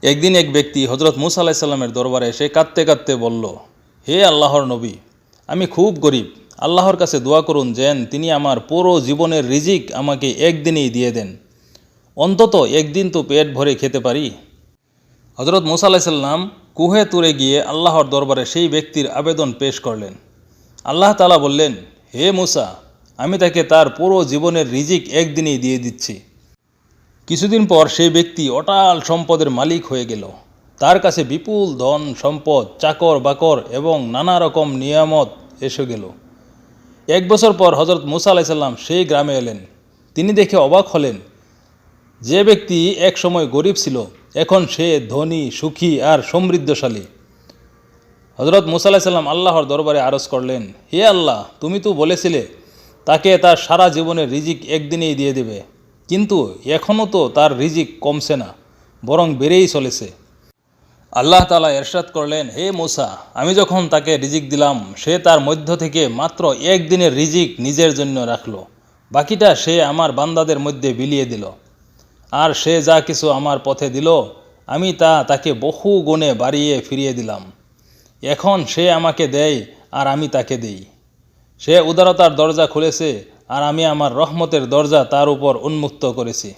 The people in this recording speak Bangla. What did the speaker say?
একদিন এক ব্যক্তি হজরত মুসা আলাইহিস সালামের দরবারে এসে কাঁদতে কাঁদতে বলল, হে আল্লাহর নবী, আমি খুব গরিব, আল্লাহর কাছে দোয়া করুন যেন তিনি আমার পুরো জীবনের রিজিক আমাকে একদিনেই দিয়ে দেন, অন্তত একদিন তো পেট ভরে খেতে পারি। হজরত মুসা আলাইহিস সালাম কুহে তুরে গিয়ে আল্লাহর দরবারে সেই ব্যক্তির আবেদন পেশ করলেন। আল্লাহ তাআলা বললেন, হে মুসা, আমি তাকে তার পুরো জীবনের রিজিক একদিনেই দিয়ে দিচ্ছি। কিছুদিন পর সেই ব্যক্তি অটাল সম্পদের মালিক হয়ে গেল। তার কাছে বিপুল ধন সম্পদ, চাকর বাকর এবং নানা রকম নিয়ামত এসে গেল। 1 বছর পর হজরত মুসা আলাইহিস সালাম সেই গ্রামে এলেন। তিনি দেখে অবাক হলেন, যে ব্যক্তি এক সময় গরিব ছিল এখন সে ধনী, সুখী আর সমৃদ্ধশালী। হজরত মুসা আলাইহিস সালাম আল্লাহর দরবারে আরজ করলেন, হে আল্লাহ, তুমি তো বলেছিলে তাকে তার সারা জীবনের রিজিক একদিনেই দিয়ে দেবে, কিন্তু এখনও তো তার রিজিক কমছে না, বরং বেড়েই চলেছে। আল্লাহ তাআলা ইরশাদ করলেন, হে মুসা, আমি যখন তাকে রিজিক দিলাম সে তার মধ্য থেকে মাত্র একদিনের রিজিক নিজের জন্য রাখলো, বাকিটা সে আমার বান্দাদের মধ্যে বিলিয়ে দিল। আর সে যা কিছু আমার পথে দিল আমি তাকে বহু গুণে বাড়িয়ে ফিরিয়ে দিলাম। এখন সে আমাকে দেয় আর আমি তাকে দেই। সে উদারতার দরজা খুলেছে আর আমি আমার রহমতের দরজা তার উপর উন্মুক্ত করেছি।